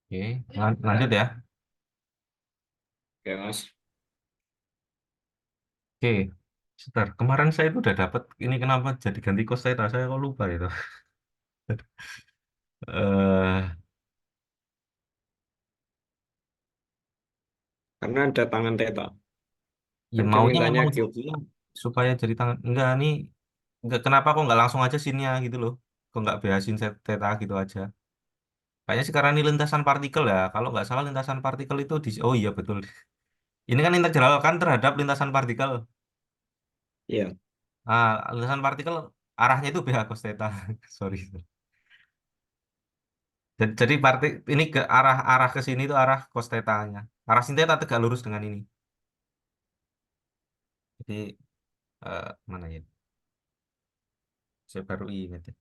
Oke, lanjut ya. Oke, Mas. Oke, sebentar. Kemarin saya itu udah dapat ini kenapa jadi ganti kos saya kok lupa itu. Eh, Karena ada tangan teta. ya Kan dia maunya mintanya memang cube. gitu supaya jadi tangan. Enggak kenapa kok nggak langsung aja sinnya gitu loh. Kok nggak beasin theta gitu aja. Kayaknya sih karena ini lintasan partikel ya. Kalau nggak salah lintasan partikel itu oh iya betul. Ini kan integral kan terhadap lintasan partikel. Iya. Ah, lintasan partikel arahnya itu BH cos theta. Sorry. Jadi ini ke arah arah ke sini itu arah cos theta-nya. Arah sin theta tegak lurus dengan ini. Jadi mana ya? Saya baru ingat ya.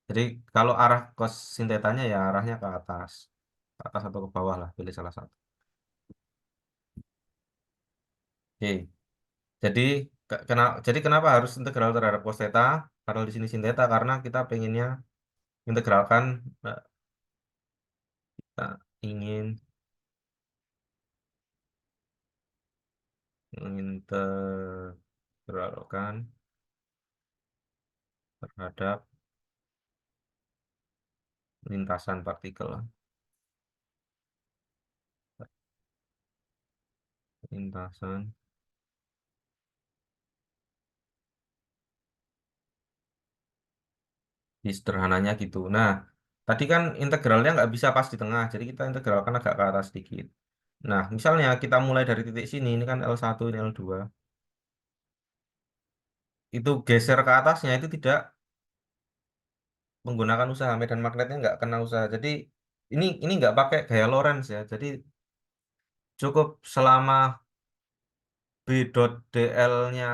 Jadi kalau arah cos sin theta-nya ya arahnya ke atas. Ke atas atau ke bawah lah, pilih salah satu. Oke. Jadi jadi kenapa harus integral terhadap cos theta? Padahal di sini sin theta karena kita pengennya integralkan eh, kita ingin mengintegralkan terhadap lintasan partikel. Lintasan di sederhananya gitu. Nah, tadi kan integralnya nggak bisa pas di tengah, jadi kita integralkan agak ke atas sedikit. Nah, misalnya kita mulai dari titik sini, ini kan L1, ini L2. Itu geser ke atasnya itu tidak menggunakan usaha, medan magnetnya nggak kena usaha. Jadi ini nggak pakai gaya Lorentz ya. Jadi cukup selama B dot dl-nya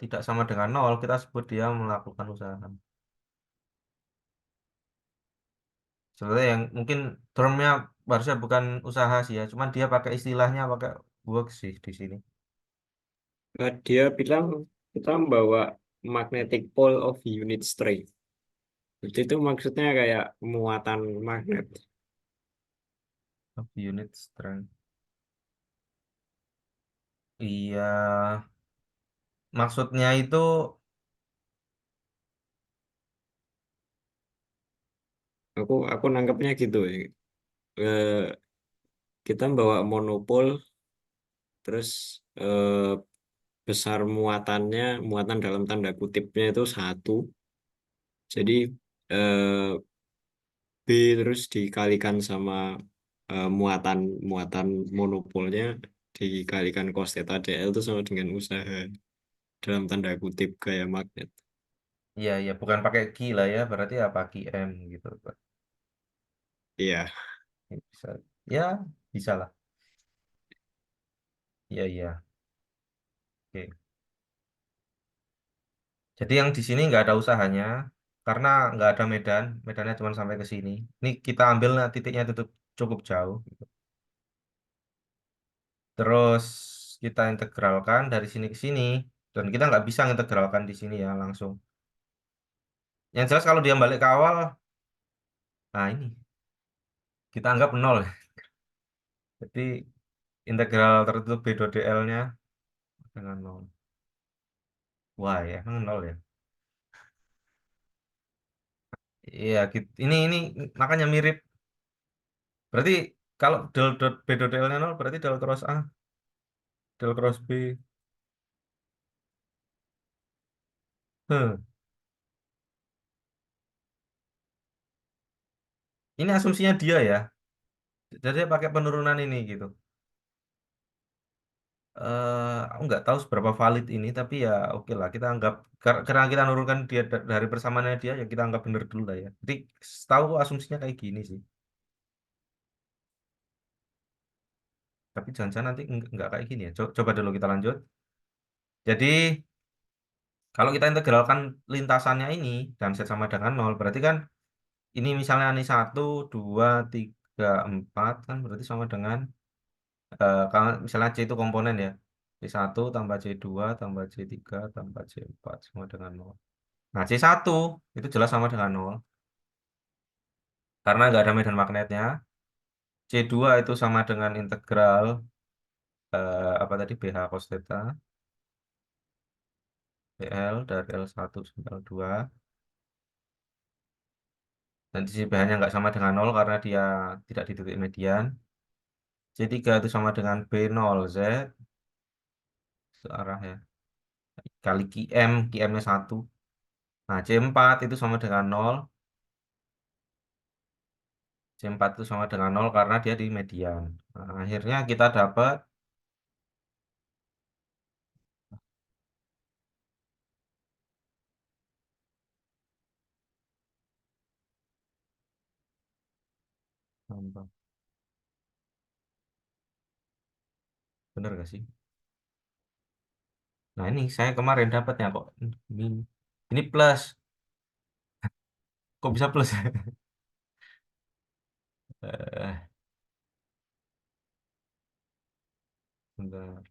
tidak sama dengan nol, kita sebut dia melakukan usaha. Sebenarnya yang mungkin termnya harusnya bukan usaha sih ya, cuman dia pakai istilahnya pakai work sih di sini. Dia bilang kita membawa magnetic pole of unit strength. Jadi itu maksudnya kayak muatan magnet. Of unit strength. Iya, maksudnya itu Aku nangkepnya gitu ya. Eh, kita membawa monopol, terus besar muatannya, muatan dalam tanda kutipnya itu satu. Jadi eh, B terus dikalikan sama muatan muatan monopolnya dikalikan cos theta dl itu sama dengan usaha dalam tanda kutip gaya magnet. iya iya bukan pakai Q lah ya, berarti apa Q M gitu. Iya, Bisa. Ya, bisa lah. Iya iya. Oke. Jadi yang di sini nggak ada usahanya karena nggak ada medan, medannya cuma sampai ke sini. Ini kita ambil nah, titiknya tutup cukup jauh. Gitu. Terus kita integralkan dari sini ke sini dan kita nggak bisa integralkan di sini ya langsung. Yang jelas kalau dia balik ke awal, nah ini kita anggap nol. Jadi integral tertutup B dot dl-nya dengan nol. Wah ya, emang nol ya. Iya, ini makanya mirip. Berarti kalau del dot B dot dl-nya nol, berarti del cross A, del cross B. Huh. Ini asumsinya dia ya. Jadi dia pakai penurunan ini gitu. Aku nggak tahu seberapa valid ini, tapi ya oke lah. Kita anggap karena kita nurunkan dia dari persamaannya dia, ya kita anggap bener dulu lah ya. Jadi setahu asumsinya kayak gini sih. Tapi jangan-jangan nanti nggak kayak gini ya. Coba dulu kita lanjut. Jadi kalau kita integralkan lintasannya ini dan set sama dengan nol, berarti kan ini misalnya ini satu, 2, 3, 4 kan berarti sama dengan kalau misalnya C itu komponen ya. C1 tambah C2 tambah C3 tambah C4 sama dengan nol. Nah, C1 itu jelas sama dengan nol karena nggak ada medan magnetnya. C2 itu sama dengan integral apa tadi BH cos theta BL dari L1 sampai L2. Dan sisi BH-nya nggak sama dengan nol karena dia tidak di titik median. C3 itu sama dengan B0 Z searah ya kali QM-nya 1. Nah, C4 itu sama dengan nol. C4 itu sama dengan nol karena dia di median. Nah, akhirnya kita dapat bener gak sih? Nah, ini saya kemarin dapatnya kok. Ini plus. Kok bisa plus? Eh, bentar.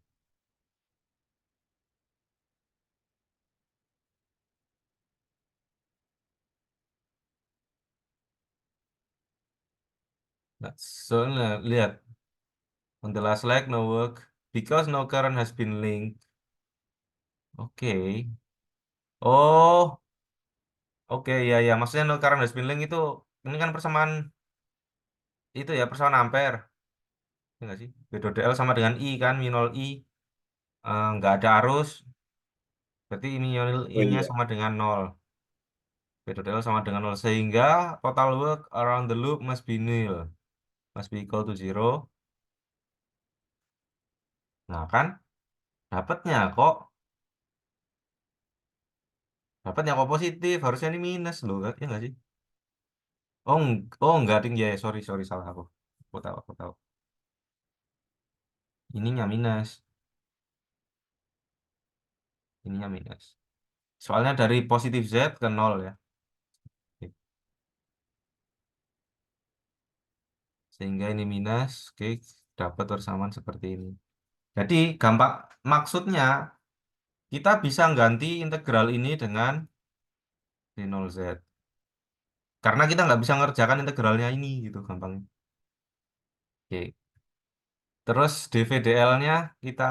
Nah, soalnya lihat on the last leg no work because no current has been linked. Oke. Oh, oke ya ya. Maksudnya no current has been linked itu ini kan persamaan itu ya persamaan ampere. Ya nggak sih? B dot DL sama dengan I kan, minol I. Nggak ada arus, berarti minol Oh I-nya iya, sama dengan nol. B dot DL sama dengan nol. Sehingga total work around the loop must be nil. Must be equal to zero. Nah kan, dapatnya kok. Dapatnya kok positif. Harusnya ini minus loh. Ya nggak sih? Oh, nggak ding. Ya, sorry, sorry. Salah aku. Aku tahu, aku tahu. Ininya minus. Ininya minus. Soalnya dari positif Z ke nol ya. Sehingga ini minus. Oke, dapat persamaan seperti ini. Jadi gampang maksudnya kita bisa ganti integral ini dengan d0z. Karena kita nggak bisa ngerjakan integralnya ini gitu gampang. Oke. Terus dv/dl-nya kita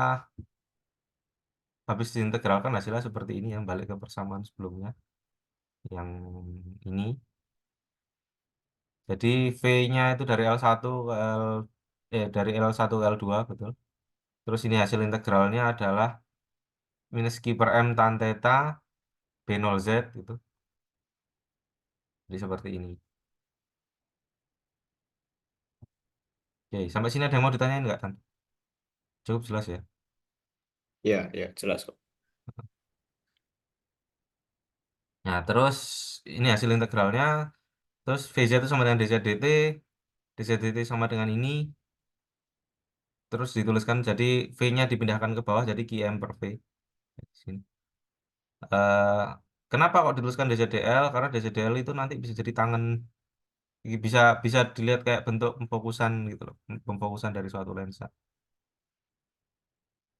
habis diintegralkan hasilnya seperti ini yang balik ke persamaan sebelumnya. Yang ini. Jadi V-nya itu dari L1 ke dari L1 ke L2 betul. Terus ini hasil integralnya adalah minus Q per M tan theta B0Z gitu. Jadi seperti ini. Oke, sampai sini ada yang mau ditanyain nggak, Tan? Cukup jelas ya. ya, ya jelas kok. Nah, terus ini hasil integralnya. Terus VZ itu sama dengan DZ dt. DZ dt sama dengan ini. Terus dituliskan jadi V-nya dipindahkan ke bawah jadi QM per V. Sini. Eh, kenapa kok dituliskan DZDL? Karena DZDL itu nanti bisa jadi tangan. Bisa bisa dilihat kayak bentuk pemfokusan gitu loh. Pemfokusan dari suatu lensa.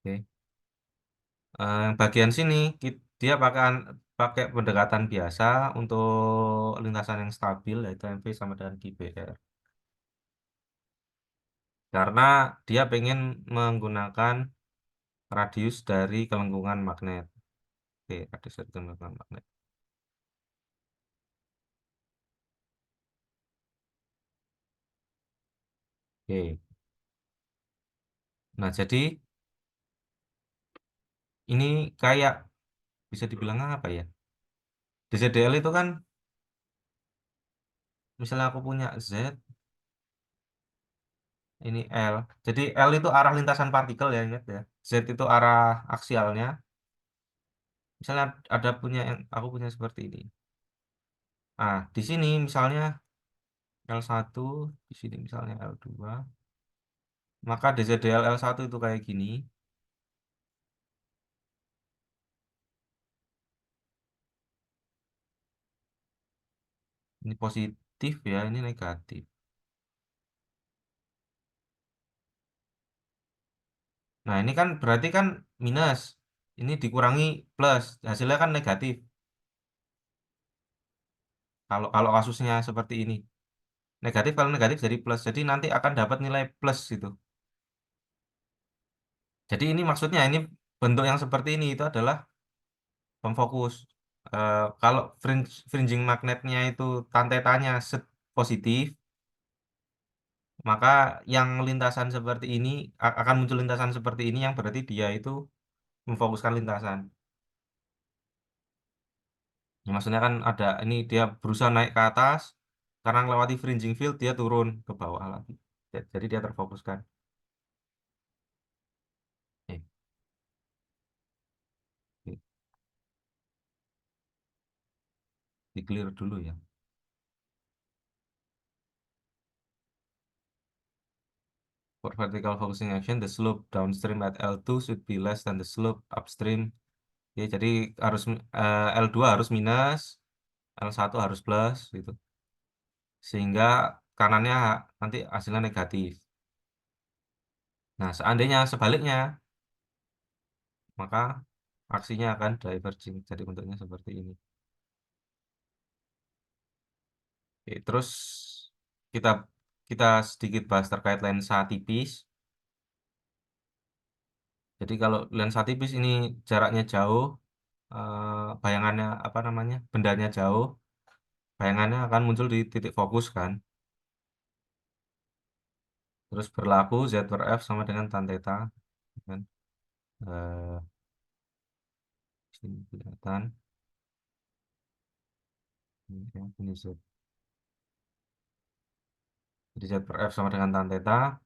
Oke. Bagian sini dia pakai pendekatan biasa untuk lintasan yang stabil yaitu MV sama dengan QBR. Karena dia pengen menggunakan radius dari kelengkungan magnet. Oke, radius dari kelengkungan magnet. Oke. Nah, jadi ini kayak bisa dibilang apa ya? DZDL itu kan misalnya aku punya Z, ini L. Jadi L itu arah lintasan partikel ya, ingat ya. Z itu arah aksialnya. Misalnya ada punya yang aku punya seperti ini. Ah, di sini misalnya L1, di sini misalnya L2, maka DZDL L1 itu kayak gini. Ini positif ya, ini negatif. Nah, ini kan berarti kan minus. Ini dikurangi plus, hasilnya kan negatif. Kalau kalau kasusnya seperti ini. Negatif kalau negatif jadi plus. Jadi nanti akan dapat nilai plus gitu. Jadi ini maksudnya ini bentuk yang seperti ini itu adalah pemfokus. Kalau fringing magnetnya itu tan tetanya positif, maka yang lintasan seperti ini akan muncul lintasan seperti ini yang berarti dia itu memfokuskan lintasan. Ya, maksudnya kan ada ini dia berusaha naik ke atas karena melewati fringing field dia turun ke bawah lagi. Jadi dia terfokuskan. Eh, eh, di clear dulu ya. For vertical focusing action, the slope downstream at L2 should be less than the slope upstream. Ya, jadi harus L2 harus minus, L1 harus plus gitu. Sehingga kanannya nanti hasilnya negatif. Nah, seandainya sebaliknya, maka aksinya akan diverging. Jadi bentuknya seperti ini. Oke, terus kita kita sedikit bahas terkait lensa tipis. Jadi kalau lensa tipis ini jaraknya jauh, bayangannya apa namanya, bendanya jauh, bayangannya akan muncul di titik fokus kan. Terus berlaku Z per F sama dengan tan theta kan. Eh, sini kelihatan ini ya, ini Z. Jadi Z per F sama dengan tan theta.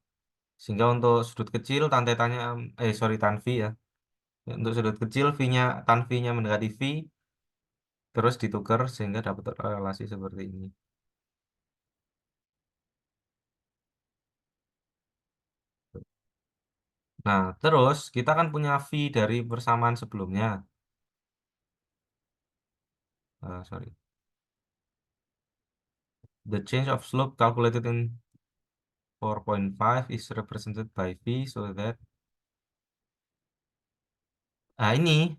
Sehingga untuk sudut kecil tan tetanya sorry tan V ya. Untuk sudut kecil V-nya tan V-nya mendekati V terus ditukar sehingga dapat relasi seperti ini. Nah, terus kita kan punya V dari persamaan sebelumnya. Sorry. The change of slope calculated in 4.5 is represented by V so that ini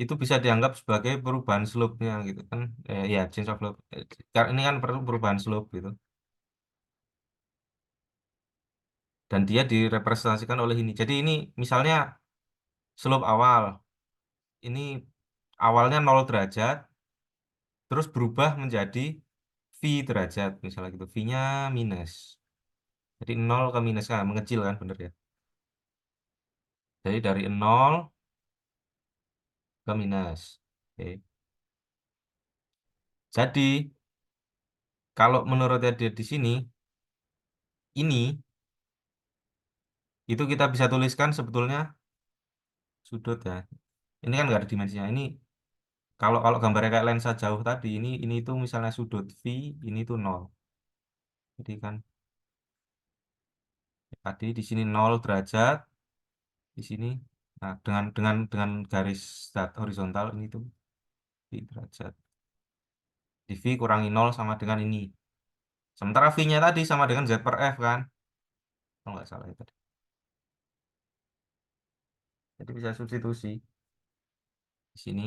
itu bisa dianggap sebagai perubahan slope-nya gitu kan. Ya, change of slope. Karena ini kan perlu perubahan slope gitu. Dan dia direpresentasikan oleh ini. Jadi ini misalnya slope awal. Ini awalnya 0 derajat, terus berubah menjadi V derajat. Misalnya gitu. V-nya minus. Jadi 0 ke minus. Kan, mengecil kan bener ya. Jadi dari 0 ke minus. Oke. Jadi kalau menurutnya dia di sini, ini itu kita bisa tuliskan sebetulnya sudut ya. Ini kan nggak ada dimensinya. Ini kalau kalau gambarnya kayak lensa jauh tadi, ini itu misalnya sudut V, ini tuh nol. Jadi kan tadi di sini 0 derajat, di sini nah dengan garis horizontal ini tuh V derajat. Di V kurangi 0 sama dengan ini. Sementara V-nya tadi sama dengan Z per F kan? Kalau nggak salah itu. Jadi bisa substitusi di sini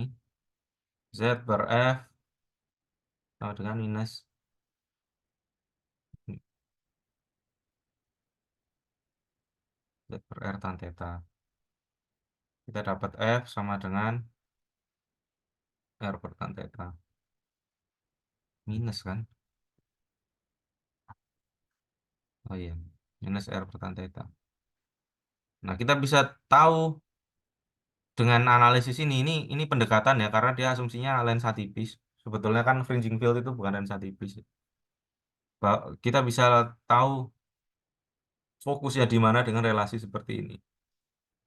Z per F sama dengan minus Z per R tan theta. Kita dapat F sama dengan R per tan theta. Minus kan? Oh iya, minus R per tan theta. Nah, kita bisa tahu dengan analisis ini pendekatan ya, karena dia asumsinya lensa tipis. Sebetulnya kan fringing field itu bukan lensa tipis. Kita bisa tahu fokusnya di mana dengan relasi seperti ini.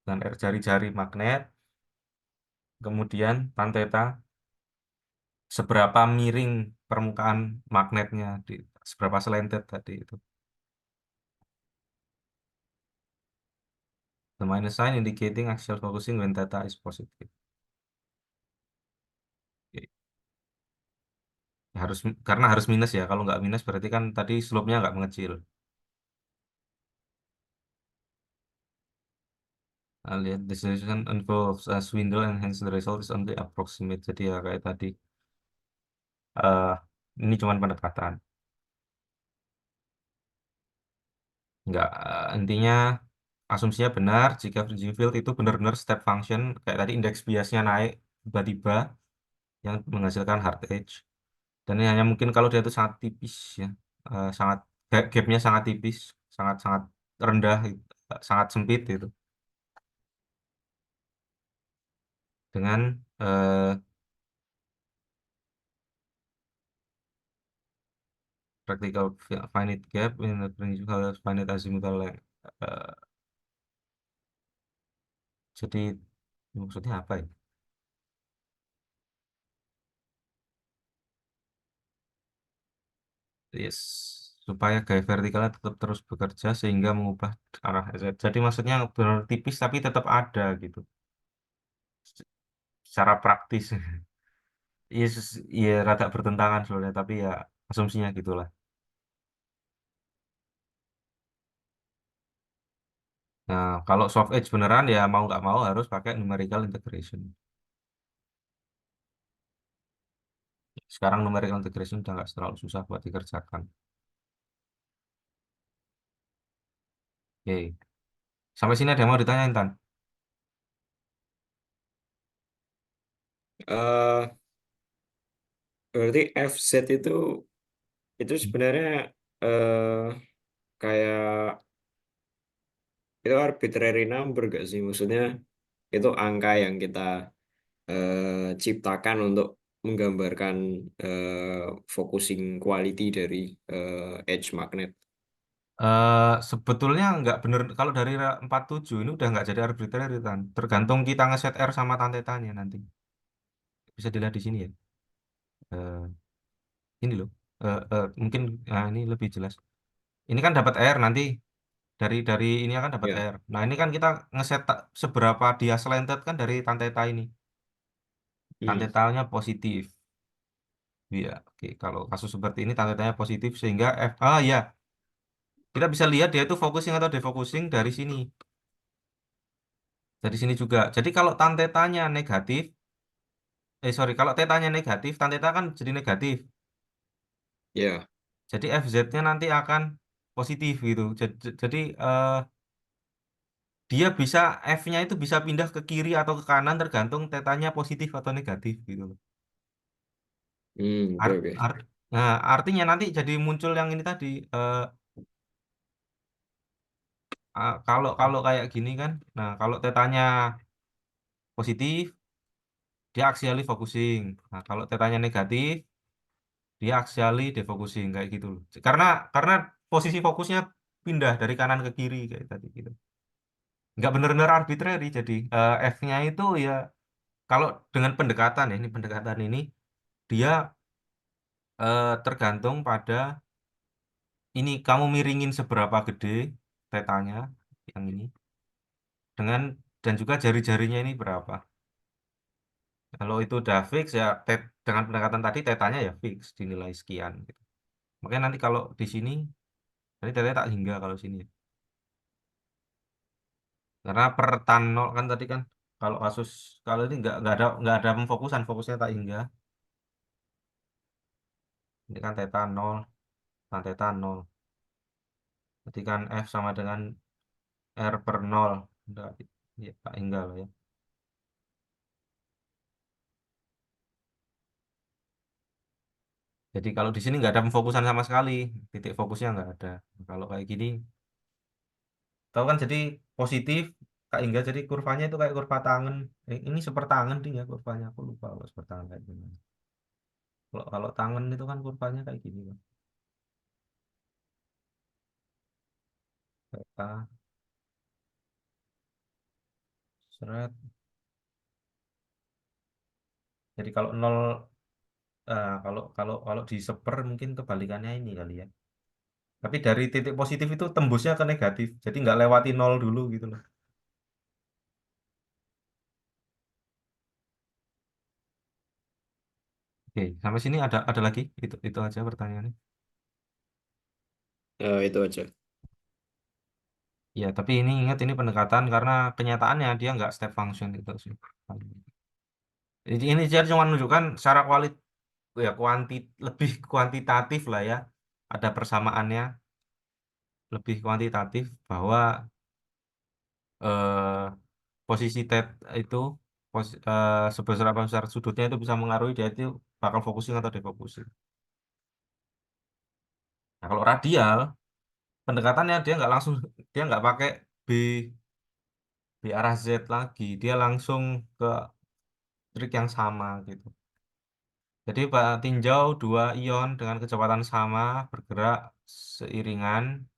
Dan jari-jari magnet, kemudian tan theta, seberapa miring permukaan magnetnya, seberapa slanted tadi itu. The minus sign indicating axial focusing when theta is positive. Oke. Ya, karena harus minus ya. Kalau nggak minus berarti kan tadi slope-nya nggak mengecil. Nah, lihat the solution involves a swindle and hence the result is only approximate. Jadi ya kayak tadi. eh, ini cuma pendekatan. Nggak, intinya asumsinya benar jika bridging field itu benar-benar step function kayak tadi indeks biasnya naik tiba-tiba yang menghasilkan hard edge. Dan ini hanya mungkin kalau dia itu sangat tipis ya, sangat gapnya sangat tipis, sangat-sangat rendah, sangat sempit itu. Dengan eh, practical finite gap in the principal finite azimuthal length. Eh, jadi maksudnya apa ya? Yes, supaya gaya vertikalnya tetap terus bekerja sehingga mengubah arah Z. Jadi maksudnya benar tipis tapi tetap ada gitu. Secara praktis. Yes, iya rada bertentangan soalnya tapi ya asumsinya gitulah. Nah, kalau soft edge beneran ya mau nggak mau harus pakai numerical integration. Sekarang numerical integration udah nggak terlalu susah buat dikerjakan. Oke, sampai sini ada yang mau ditanyain, Tan? Eh, Berarti FZ itu sebenarnya eh kayak itu arbitrary number gak sih? Maksudnya itu angka yang kita ciptakan untuk menggambarkan focusing quality dari edge magnet. Sebetulnya nggak bener kalau dari 47 ini udah nggak jadi arbitrary, Tan. Tergantung kita ngeset R sama tantetanya nanti. Bisa dilihat di sini ya. Eh, ini loh. Mungkin ini lebih jelas. Ini kan dapat R nanti dari ini akan dapat Ya. R. Nah, ini kan kita ngeset seberapa dia slanted kan dari tanteta ini. Hmm. Tantetanya positif. Iya, oke. Kalau kasus seperti ini tantetanya positif sehingga ya, kita bisa lihat dia itu focusing atau defocusing dari sini. Dari sini juga. Jadi kalau tantetanya negatif, sorry, kalau tetanya negatif, tan teta kan jadi negatif. Ya. Jadi FZ-nya nanti akan positif gitu. Jadi, dia bisa F-nya itu bisa pindah ke kiri atau ke kanan tergantung tetanya positif atau negatif gitu loh. Hmm, oke Art, oke. nah, artinya nanti jadi muncul yang ini tadi. Kalau kalau kayak gini kan, nah kalau tetanya positif, dia axially focusing. Nah, kalau tetanya negatif, dia axially defocusing kayak gitu loh. Karena posisi fokusnya pindah dari kanan ke kiri kayak tadi gitu. Nggak benar-benar arbitrary. Jadi F-nya itu ya kalau dengan pendekatan ya ini pendekatan ini dia tergantung pada ini kamu miringin seberapa gede tetanya yang ini dengan dan juga jari-jarinya ini berapa. Kalau itu udah fix ya dengan pendekatan tadi tetanya ya fix dinilai sekian gitu. Makanya nanti kalau di sini nanti tetanya tak hingga kalau sini. Karena per tan nol kan tadi kan kalau kasus kalau ini nggak ada pemfokusan fokusnya tak hingga ini kan theta nol tan theta nol berarti kan F sama dengan R per nol udah ya, tak hingga lah ya. Jadi kalau di sini nggak ada pemfokusan sama sekali titik fokusnya nggak ada. Kalau kayak gini tahu kan jadi positif tak hingga jadi kurvanya itu kayak kurva tangan. Ini sepertangan dia kurvanya aku lupa kalau sepertangan kayak gimana. Kalau tangan itu kan kurvanya kayak gini kan. Theta seret. Jadi kalau nol, kalau kalau kalau di seper mungkin kebalikannya ini kali ya. Tapi dari titik positif itu tembusnya ke negatif. Jadi nggak lewati nol dulu gitu loh. Oke, sampai sini ada lagi. Itu aja pertanyaannya. Itu aja. Ya, tapi ini ingat ini pendekatan karena kenyataannya dia nggak step function itu sih. Ini dia cuma menunjukkan secara kualitatif ya lebih kuantitatif lah ya. Ada persamaannya lebih kuantitatif bahwa eh, posisi itu sebesar apa besar sudutnya itu bisa mengaruhi dia itu bakal focusing atau defocusing. Nah, kalau radial pendekatannya dia nggak pakai B B arah Z lagi, dia langsung ke trik yang sama gitu. Jadi Pak tinjau dua ion dengan kecepatan sama bergerak seiringan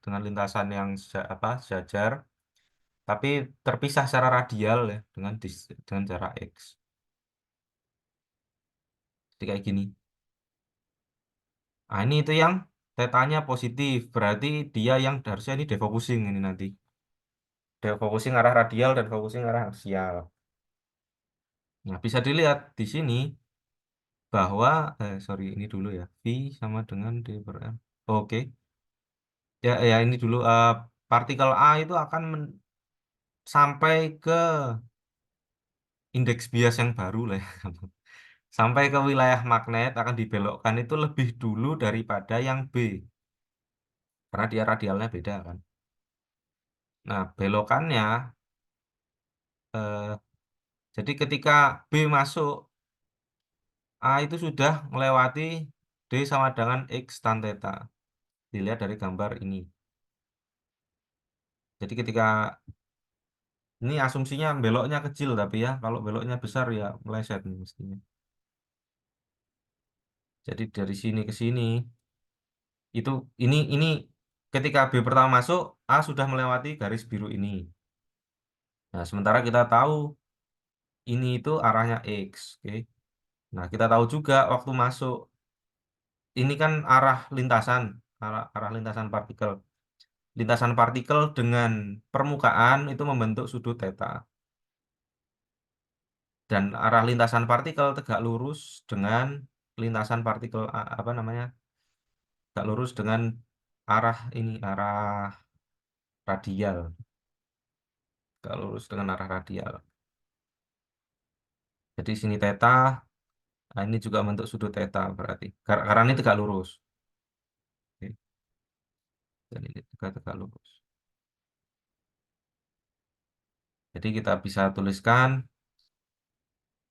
dengan lintasan yang sejajar, tapi terpisah secara radial ya dengan jarak x. Jadi kayak gini. Nah, ini itu yang tetanya positif, berarti dia yang harusnya ini defocusing ini nanti. Defocusing arah radial dan focusing arah aksial. Nah, bisa dilihat di sini bahwa, sorry ini dulu ya, V sama dengan D per M. Oke, ya, ya ini dulu, partikel A itu akan sampai ke indeks bias yang baru lah ya. Sampai ke wilayah magnet akan dibelokkan itu lebih dulu daripada yang B, karena dia radialnya beda kan. Nah, belokannya, eh, jadi ketika B masuk, A itu sudah melewati D sama dengan X tan theta. Dilihat dari gambar ini. Jadi ketika ini asumsinya beloknya kecil tapi ya, kalau beloknya besar ya meleset nih mestinya. Jadi dari sini ke sini itu ini ketika B pertama masuk, A sudah melewati garis biru ini. Nah, sementara kita tahu ini itu arahnya X, oke. Nah, kita tahu juga waktu masuk ini kan arah lintasan partikel. Lintasan partikel dengan permukaan itu membentuk sudut theta. Dan arah lintasan partikel tegak lurus dengan lintasan partikel apa namanya? Tegak lurus dengan arah radial. Tegak lurus dengan arah radial. Jadi sini theta, nah ini juga bentuk sudut theta berarti. Karena ini tegak lurus. Oke. Dan ini juga tegak lurus. Jadi kita bisa tuliskan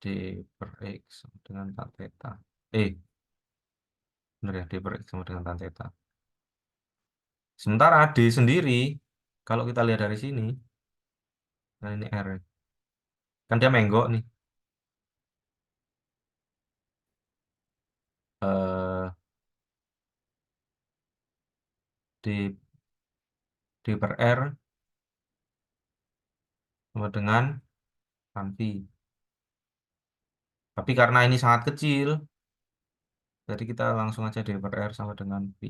D per X sama dengan tan theta. Eh, benar ya, D per X sama dengan tan theta. Sementara D sendiri, kalau kita lihat dari sini, nah ini R, kan dia menggok nih. Eh, D, D per R sama dengan tan V. Tapi karena ini sangat kecil, jadi kita langsung aja D per R sama dengan V.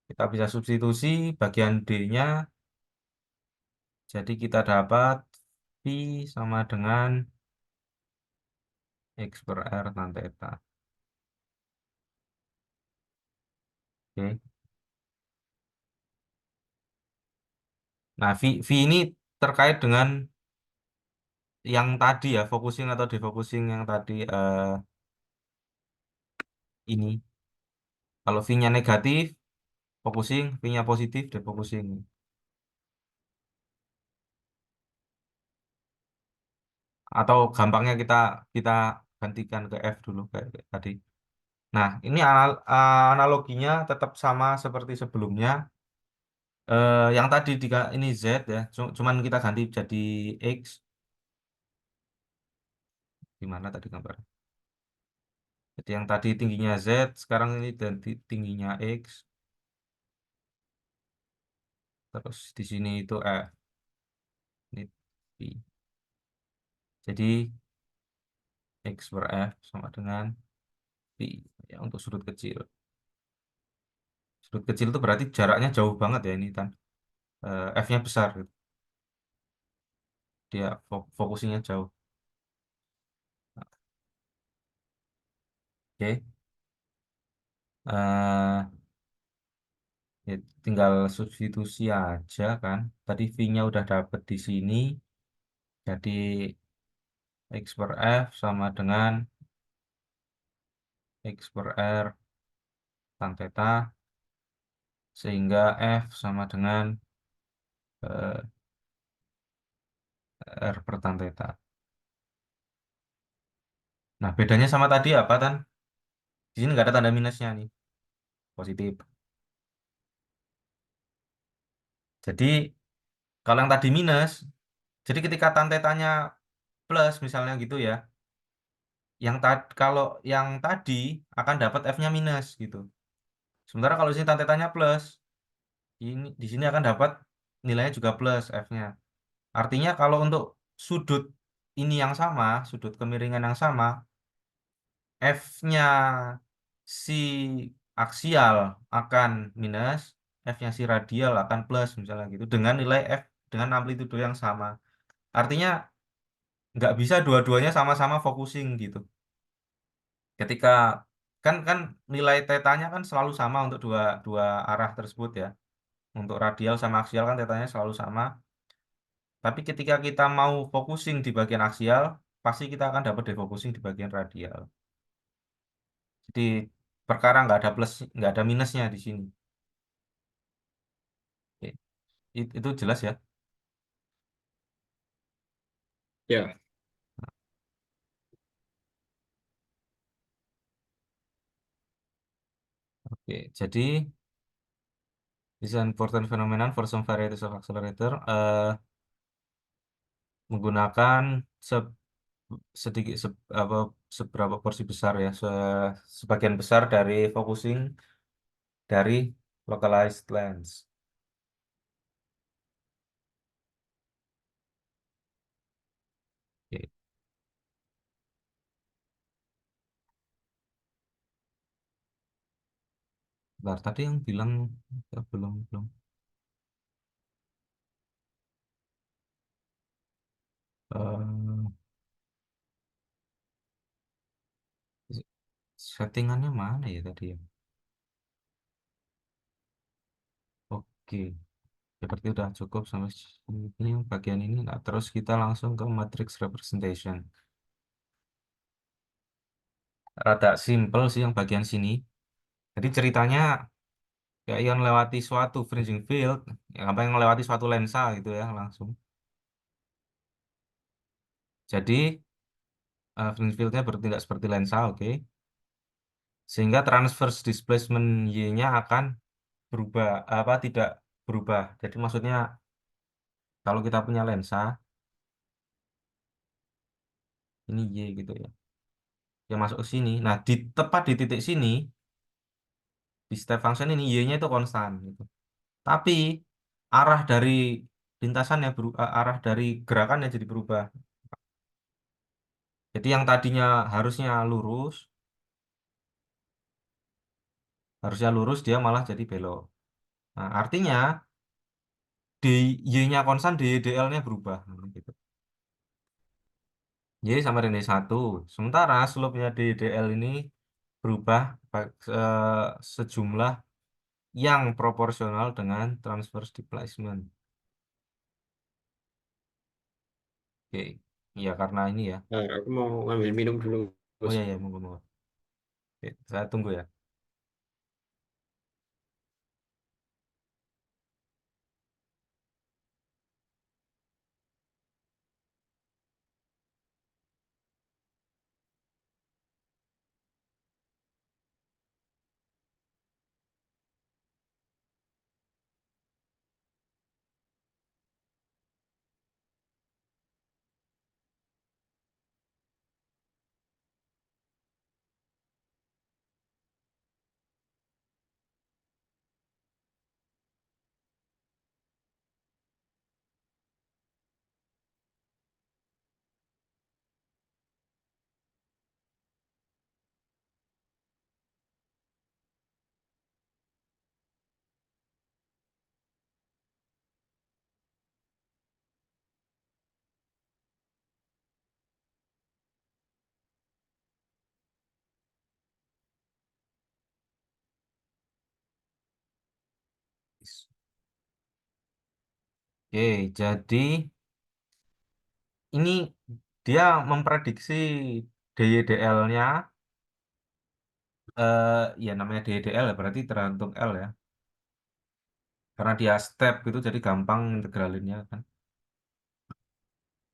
Kita bisa substitusi bagian D-nya, jadi kita dapat V sama dengan X per R tan theta. Oke. Nah, V ini terkait dengan yang tadi ya, focusing atau defocusing yang tadi, ini. Kalau V-nya negatif, focusing, V-nya positif, defocusing. Atau gampangnya kita kita gantikan ke F dulu kayak tadi. Nah, ini analoginya tetap sama seperti sebelumnya. Yang tadi ini Z ya, cuman kita ganti jadi X. Gimana tadi gambar? Jadi yang tadi tingginya Z, sekarang ini ganti tingginya X. Terus di sini itu F. Ini P. Jadi X per F sama dengan P ya untuk sudut kecil. Sudut kecil itu berarti jaraknya jauh banget ya ini kan. F-nya besar gitu. Dia fokusnya jauh. Oke. Eh, ya tinggal substitusi aja kan. Tadi V-nya udah dapet di sini. Jadi X per F sama dengan X per R tan theta, sehingga F sama dengan eh, R per tan theta. Nah, bedanya sama tadi apa, Tan? Di sini nggak ada tanda minusnya nih, positif. Jadi, kalau yang tadi minus, jadi ketika tan tetanya plus misalnya gitu ya, kalau yang tadi akan dapat F-nya minus gitu. Sementara kalau di sini tan tetanya plus, di sini akan dapat nilainya juga plus F-nya. Artinya kalau untuk sudut ini yang sama, sudut kemiringan yang sama, F-nya si aksial akan minus, F-nya si radial akan plus misalnya gitu dengan nilai F dengan amplitudo yang sama. Artinya nggak bisa dua-duanya sama-sama focusing gitu. Ketika kan kan nilai tetanya kan selalu sama untuk dua dua arah tersebut ya. Untuk radial sama aksial kan tetanya selalu sama. Tapi ketika kita mau focusing di bagian aksial, pasti kita akan dapat defocusing di bagian radial. Jadi perkara nggak ada plus, nggak ada minusnya di sini. Oke, itu jelas ya. Ya, Oke, jadi this is an important phenomenon for some varieties of accelerator. Menggunakan sedikit apa seberapa porsi besar ya, sebagian besar dari focusing dari localized lens. Oke, bentar, tadi yang bilang belum belum eh, settingannya mana ya tadi ya? Oke, ya, berarti udah cukup sampai sini bagian ini. Nah, terus kita langsung ke matrix representation. Rada simple sih yang bagian sini. Jadi ceritanya kayak yang melewati suatu fringing field, yang apa yang melewati suatu lensa gitu ya langsung. Jadi fringing fieldnya bertindak seperti lensa, oke. Sehingga transverse displacement Y-nya akan berubah, apa tidak berubah. Jadi maksudnya kalau kita punya lensa, ini Y gitu ya, yang masuk ke sini. Nah, tepat di titik sini, di step function ini Y-nya itu konstan gitu. Tapi arah dari lintasannya, arah dari gerakannya jadi berubah. Jadi yang tadinya harusnya lurus dia malah jadi belok. Nah, artinya d Y-nya konstan, DL-nya berubah. Nah, gitu. Y sama dengan satu. Sementara slope-nya DL ini berubah sejumlah yang proporsional dengan transverse displacement. Oke, ya karena ini ya. nah, aku mau ngambil minum dulu, Oh Mas. ya ya, monggo monggo. Oke, saya tunggu ya. Oke, jadi ini dia memprediksi DYDL-nya Ya namanya DDL ya berarti tergantung L ya. Karena dia step gitu jadi gampang integralinnya kan.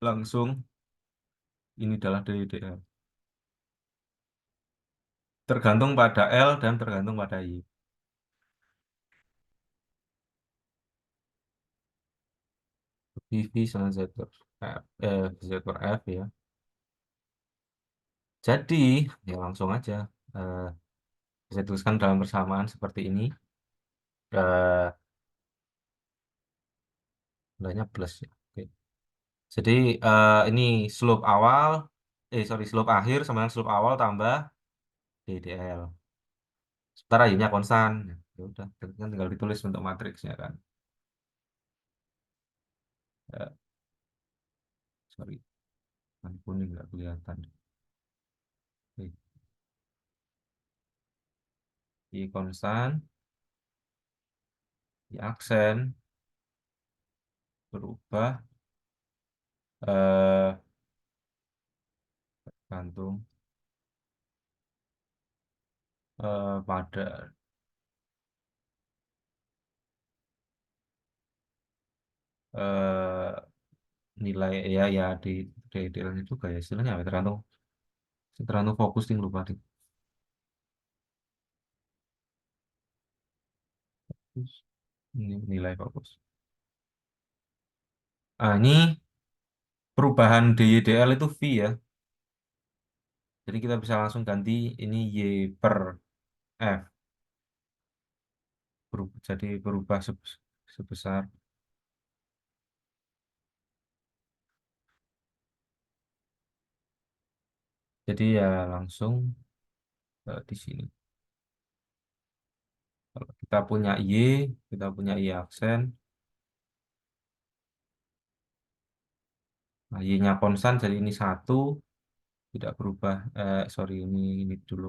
Langsung ini adalah DDL. Tergantung pada L dan tergantung pada Y. PV sama Z per F, Z per F ya. Jadi ya langsung aja eh, bisa tuliskan dalam persamaan seperti ini. Eh, Nilainya plus ya. Oke. Jadi ini slope awal, sorry slope akhir sama dengan slope awal tambah DDL. Sementara Y-nya konstan. Ya udah, kan tinggal ditulis untuk matriksnya kan. Eh, Sorry, warna kuning nggak kelihatan. Oke. Y konstan, Y aksen berubah eh gantung pada eh nilai ya di dalamnya juga ya istilahnya apa, tergantung fokus nih lupa deh. Ini nilai fokus. Ini perubahan DYDL itu V ya. Jadi kita bisa langsung ganti ini Y per F. Jadi berubah sebesar. Jadi ya langsung di sini. Kalau kita punya Y, kita punya Y aksen. Nah, Y-nya konstan jadi ini satu, tidak berubah. Sorry, ini dulu.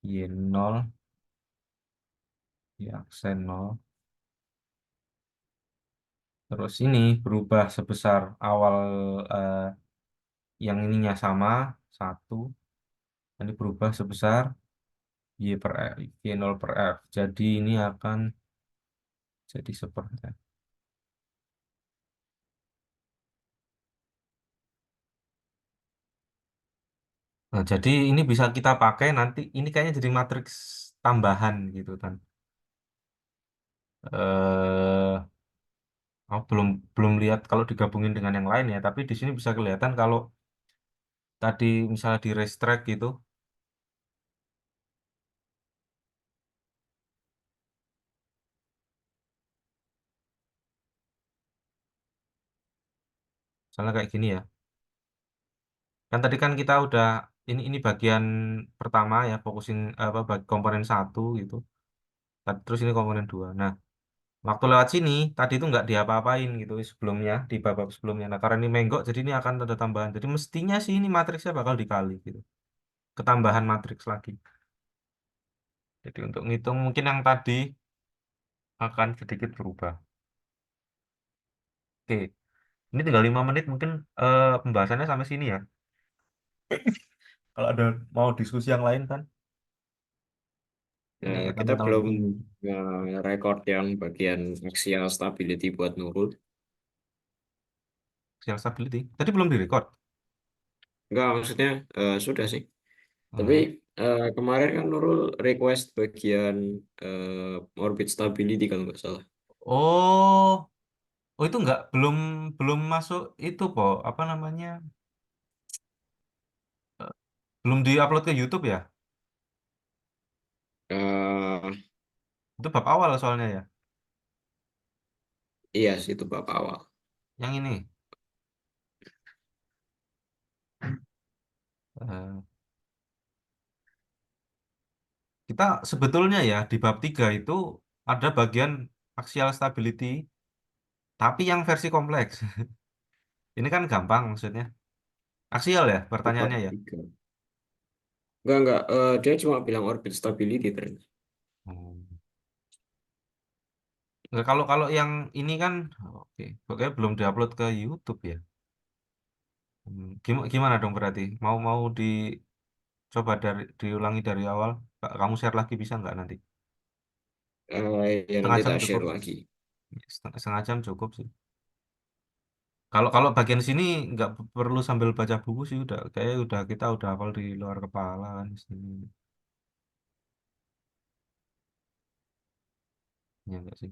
Y nol, Y aksen nol. Terus ini berubah sebesar awal eh, yang ininya sama, satu. Ini berubah sebesar Y per F, Y nol per F. Jadi ini akan jadi seperti F. Nah, jadi ini bisa kita pakai nanti. Ini kayaknya jadi matriks tambahan gitu kan. Aku belum belum lihat kalau digabungin dengan yang lain ya. Tapi di sini bisa kelihatan kalau tadi misalnya di racetrack gitu, misalnya kayak gini ya. Kan tadi kan kita udah ini bagian pertama ya, fokusin apa komponen satu gitu. Terus ini komponen dua. Nah, waktu lewat sini tadi itu nggak diapa-apain gitu sebelumnya di babak sebelumnya. Nah, karena ini menggok, jadi ini akan ada tambahan. Jadi mestinya sih ini matriksnya bakal dikali gitu. Ketambahan matriks lagi. Jadi untuk ngitung mungkin yang tadi akan sedikit berubah. Oke, ini tinggal 5 menit mungkin pembahasannya sampai sini ya. Kalau ada mau diskusi yang lain kan, ini Nah, kami kita tahu belum dulu. record yang bagian axial stability buat Nurul. Sial stability. Tadi belum direcord. Enggak, maksudnya sudah sih. Tapi Hmm. kemarin kan Nurul request bagian orbit stability kalau nggak salah. Oh, oh itu nggak belum belum masuk itu kok apa namanya eh, belum diupload ke YouTube ya? Eh Itu bab awal soalnya ya. iya sih itu bab awal. Yang ini eh, kita sebetulnya ya di bab 3 itu ada bagian axial stability tapi yang versi kompleks. Ini kan gampang maksudnya. Aksial ya Di bab pertanyaannya ya. 3. Enggak. Dia cuma bilang orbit stability ternyata. Hmm. Nggak, kalau kalau yang ini kan oke, pokoknya belum diupload ke YouTube ya. Gimana dong berarti? Mau mau di Coba diulangi dari awal. Kamu share lagi bisa nggak nanti? Ya Setengah nanti jam tak cukup. share lagi. Setengah jam cukup sih. Kalau kalau bagian sini nggak perlu sambil baca buku sih udah kayak udah kita udah hafal di luar kepala kan di sini. Ya enggak sih?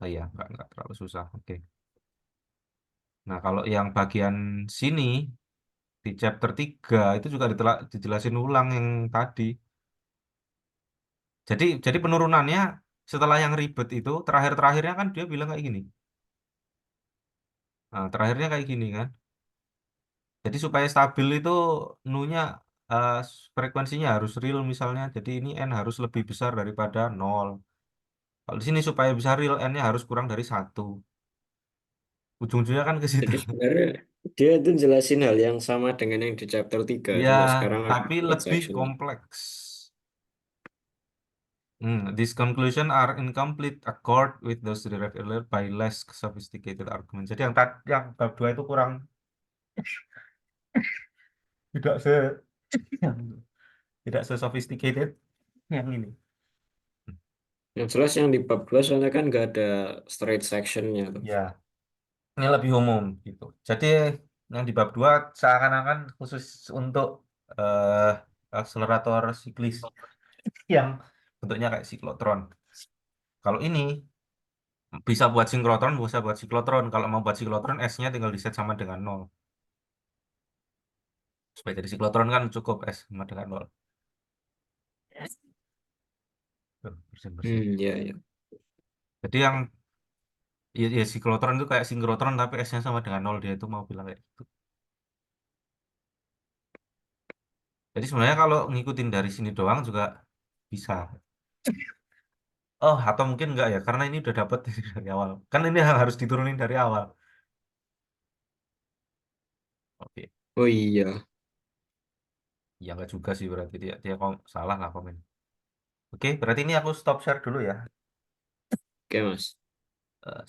Oh iya, nggak terlalu susah. Oke. Nah, kalau yang bagian sini di chapter 3 itu juga dijelasin ulang yang tadi. Jadi penurunannya setelah yang ribet itu terakhir-terakhirnya kan dia bilang kayak gini. Nah, terakhirnya kayak gini kan. Jadi supaya stabil itu nu-nya frekuensinya harus real misalnya. Jadi ini n harus lebih besar daripada nol. Kalau di sini supaya bisa real n-nya harus kurang dari satu. Ujung-ujungnya kan ke situ. Jadi sebenarnya dia itu jelasin hal yang sama dengan yang di chapter 3, Ya, cuma sekarang ada tapi split lebih section. kompleks. These conclusions are incomplete accord with those derived earlier by less sophisticated argument. Jadi yang bab 2 itu kurang tidak se tidak sophisticated yang ini. Yang jelas yang di bab 2 soalnya kan nggak ada straight sectionnya tuh. Ya, ini lebih umum gitu. Jadi yang di bab 2 seakan-akan khusus untuk eh, akselerator siklis yang bentuknya kayak siklotron. Kalau ini bisa buat sinkrotron, bisa buat siklotron. Kalau mau buat siklotron, S-nya tinggal di set sama dengan nol. Supaya jadi siklotron kan cukup S sama dengan nol. Tuh, bersin-bersin. Ya, ya. Jadi yang ya siklotron itu kayak sinkrotron tapi S-nya sama dengan nol. Dia itu mau bilang kayak gitu. Jadi sebenarnya kalau ngikutin dari sini doang juga bisa. Oh, atau mungkin enggak ya, karena ini udah dapet dari awal. Kan ini yang harus diturunin dari awal. Oke. Oh iya, Ya enggak juga sih berarti dia kok salah lah komen. Oke, berarti ini aku stop share dulu ya. oke Mas. Eh,